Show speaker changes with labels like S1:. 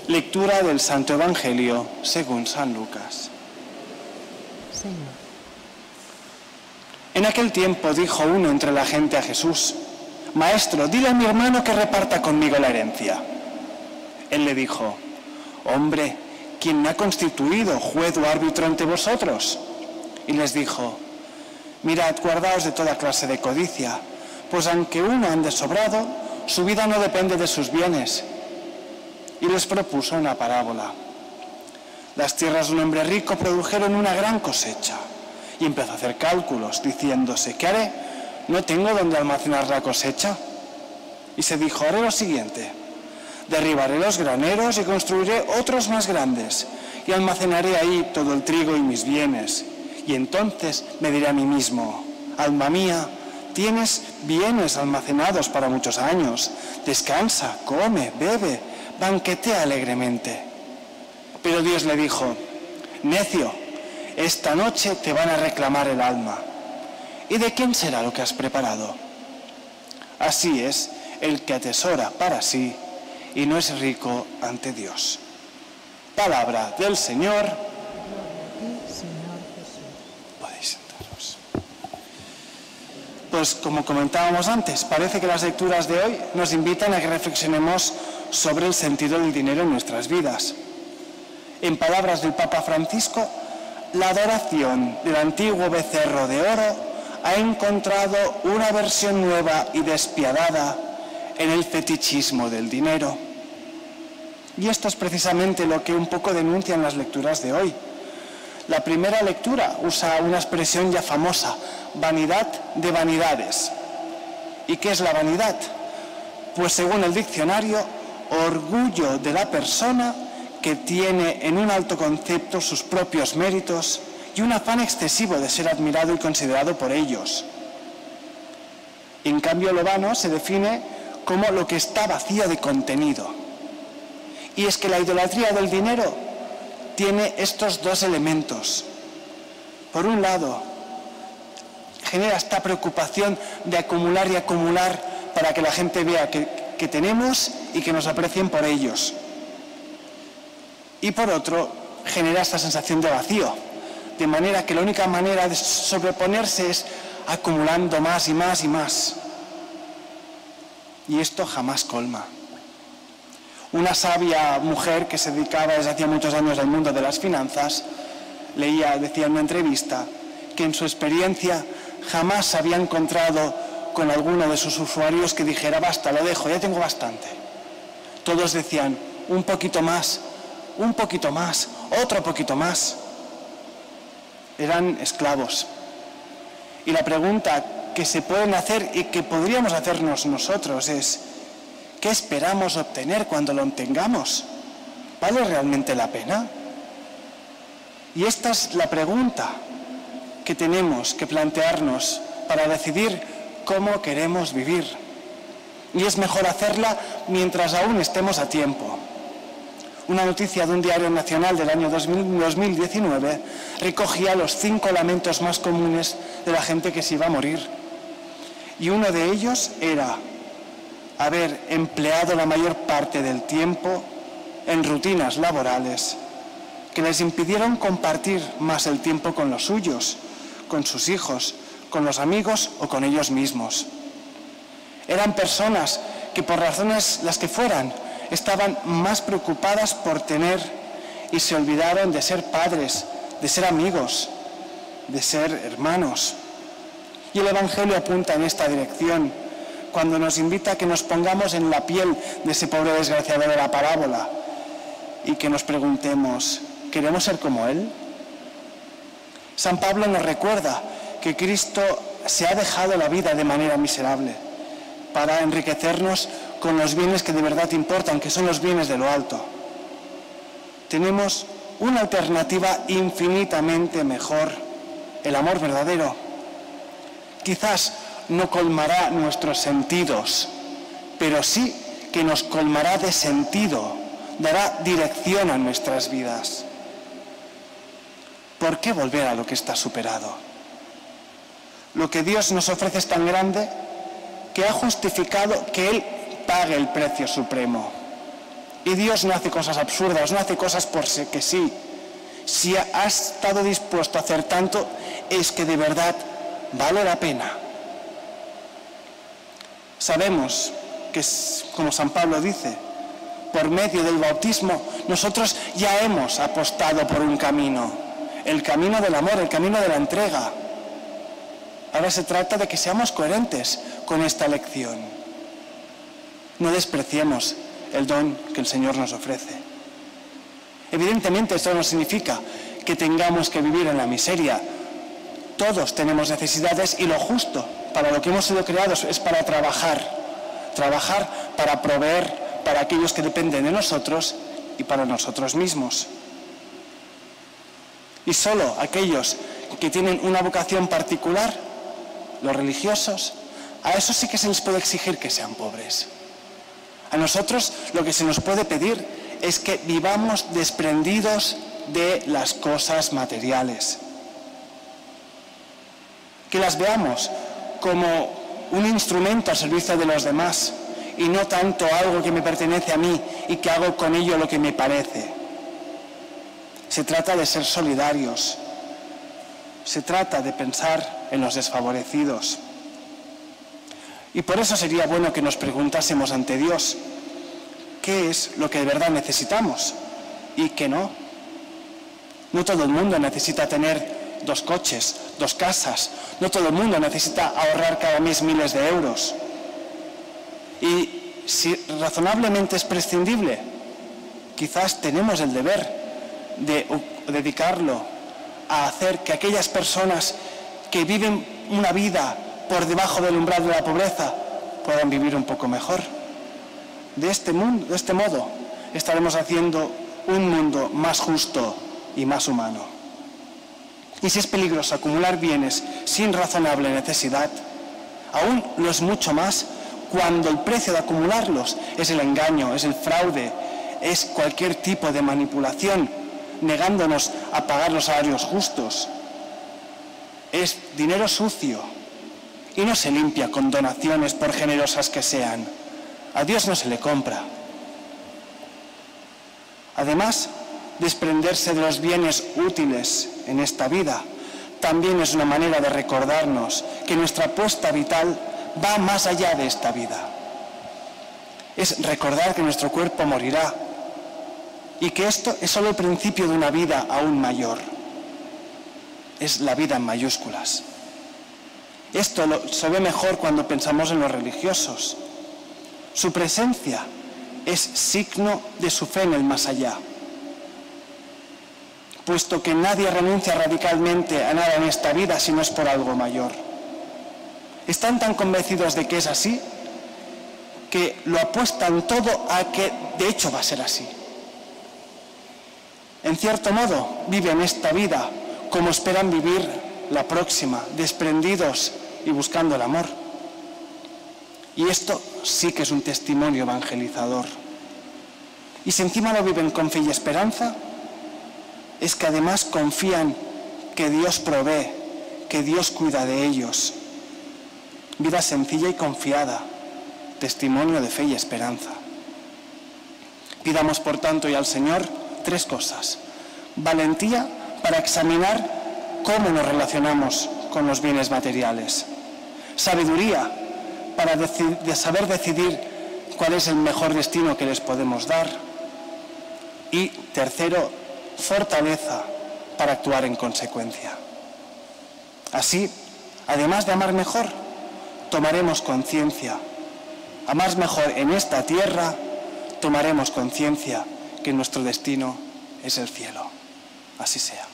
S1: Lectura del Santo Evangelio según San Lucas.
S2: Señor.
S1: En aquel tiempo dijo uno entre la gente a Jesús: «Maestro, dile a mi hermano que reparta conmigo la herencia». Él le dijo: «Hombre, ¿quién me ha constituido juez o árbitro ante vosotros?». Y les dijo: «Mirad, guardaos de toda clase de codicia, pues aunque uno ande sobrado, su vida no depende de sus bienes». Y les propuso una parábola. Las tierras de un hombre rico produjeron una gran cosecha, y empezó a hacer cálculos, diciéndose: «¿Qué haré? No tengo donde almacenar la cosecha». Y se dijo: «Haré lo siguiente: derribaré los graneros y construiré otros más grandes, y almacenaré ahí todo el trigo y mis bienes. Y entonces me diré a mí mismo: alma mía, tienes bienes almacenados para muchos años. Descansa, come, bebe, banquetea alegremente». Pero Dios le dijo: «Necio, esta noche te van a reclamar el alma. ¿Y de quién será lo que has preparado?». Así es el que atesora para sí y no es rico ante Dios. Palabra del Señor.
S2: Gloria a ti, Señor Jesús.
S1: Podéis sentaros. Pues como comentábamos antes, parece que las lecturas de hoy nos invitan a que reflexionemos sobre el sentido del dinero en nuestras vidas. En palabras del Papa Francisco, la adoración del antiguo becerro de oro ha encontrado una versión nueva y despiadada en el fetichismo del dinero. Y esto es precisamente lo que un poco denuncian las lecturas de hoy. La primera lectura usa una expresión ya famosa: vanidad de vanidades. ¿Y qué es la vanidad? Pues según el diccionario, orgullo de la persona que tiene en un alto concepto sus propios méritos y un afán excesivo de ser admirado y considerado por ellos. En cambio, lo vano se define como lo que está vacío de contenido. Y es que la idolatría del dinero tiene estos dos elementos. Por un lado, genera esta preocupación de acumular y acumular para que la gente vea que tenemos y que nos aprecien por ellos. Y por otro, genera esta sensación de vacío, de manera que la única manera de sobreponerse es acumulando más y más y más. Y esto jamás colma. Una sabia mujer que se dedicaba desde hacía muchos años al mundo de las finanzas, decía en una entrevista que en su experiencia jamás se había encontrado con alguno de sus usuarios que dijera: «Basta, lo dejo, ya tengo bastante». Todos decían: «Un poquito más, otro poquito más». Eran esclavos. Y la pregunta que se pueden hacer y que podríamos hacernos nosotros es: ¿qué esperamos obtener cuando lo obtengamos? ¿Vale realmente la pena? Y esta es la pregunta que tenemos que plantearnos para decidir cómo queremos vivir. Y es mejor hacerla mientras aún estemos a tiempo. Una noticia de un diario nacional del año 2019 recogía los 5 lamentos más comunes de la gente que se iba a morir. Y uno de ellos era haber empleado la mayor parte del tiempo en rutinas laborales que les impidieron compartir más el tiempo con los suyos, con sus hijos, con los amigos o con ellos mismos. Eran personas que, por razones las que fueran, estaban más preocupadas por tener y se olvidaron de ser padres, de ser amigos, de ser hermanos. Y el Evangelio apunta en esta dirección cuando nos invita a que nos pongamos en la piel de ese pobre desgraciado de la parábola y que nos preguntemos: ¿queremos ser como él? San Pablo nos recuerda que Cristo se ha dejado la vida de manera miserable para enriquecernos con los bienes que de verdad importan, que son los bienes de lo alto. Tenemos una alternativa infinitamente mejor: el amor verdadero. Quizás no colmará nuestros sentidos, pero sí que nos colmará de sentido, dará dirección a nuestras vidas. ¿Por qué volver a lo que está superado? Lo que Dios nos ofrece es tan grande que ha justificado que Él pague el precio supremo. Y Dios no hace cosas absurdas, no hace cosas por que sí. Si ha estado dispuesto a hacer tanto, es que de verdad vale la pena. Sabemos que, como San Pablo dice, por medio del bautismo, nosotros ya hemos apostado por un camino, el camino del amor, el camino de la entrega. Ahora se trata de que seamos coherentes con esta elección. No despreciemos el don que el Señor nos ofrece. Evidentemente esto no significa que tengamos que vivir en la miseria. Todos tenemos necesidades y lo justo para lo que hemos sido creados es para trabajar para proveer para aquellos que dependen de nosotros y para nosotros mismos. Y solo aquellos que tienen una vocación particular, los religiosos, a esos sí que se les puede exigir que sean pobres. A nosotros lo que se nos puede pedir es que vivamos desprendidos de las cosas materiales. Que las veamos como un instrumento al servicio de los demás y no tanto algo que me pertenece a mí y que hago con ello lo que me parece. Se trata de ser solidarios. Se trata de pensar en los desfavorecidos. Y por eso sería bueno que nos preguntásemos ante Dios qué es lo que de verdad necesitamos y qué no. No todo el mundo necesita tener 2 coches, 2 casas. No todo el mundo necesita ahorrar cada mes miles de euros. Y si razonablemente es prescindible, quizás tenemos el deber de dedicarlo a hacer que aquellas personas que viven una vida por debajo del umbral de la pobreza puedan vivir un poco mejor. De este modo estaremos haciendo un mundo más justo y más humano. Y si es peligroso acumular bienes sin razonable necesidad, aún lo es mucho más cuando el precio de acumularlos es el engaño, es el fraude, es cualquier tipo de manipulación, negándonos a pagar los salarios justos. Es dinero sucio y no se limpia con donaciones por generosas que sean. A Dios no se le compra. Además, desprenderse de los bienes útiles en esta vida también es una manera de recordarnos que nuestra apuesta vital va más allá de esta vida. Es recordar que nuestro cuerpo morirá y que esto es solo el principio de una vida aún mayor. Es la vida en mayúsculas. Esto se ve mejor cuando pensamos en los religiosos. Su presencia es signo de su fe en el más allá, puesto que nadie renuncia radicalmente a nada en esta vida si no es por algo mayor. Están tan convencidos de que es así, que lo apuestan todo a que de hecho va a ser así. En cierto modo, viven esta vida como esperan vivir la próxima, desprendidos y buscando el amor. Y esto sí que es un testimonio evangelizador. Y si encima lo viven con fe y esperanza, es que además confían que Dios provee, que Dios cuida de ellos. Vida sencilla y confiada, testimonio de fe y esperanza. Pidamos, por tanto, y al Señor 3 cosas. Valentía para examinar cómo nos relacionamos con los bienes materiales. Sabiduría para saber decidir cuál es el mejor destino que les podemos dar. Y tercero, fortaleza para actuar en consecuencia. Así, además de amar mejor, tomaremos conciencia. Amar mejor en esta tierra, tomaremos conciencia que nuestro destino es el cielo. Así sea.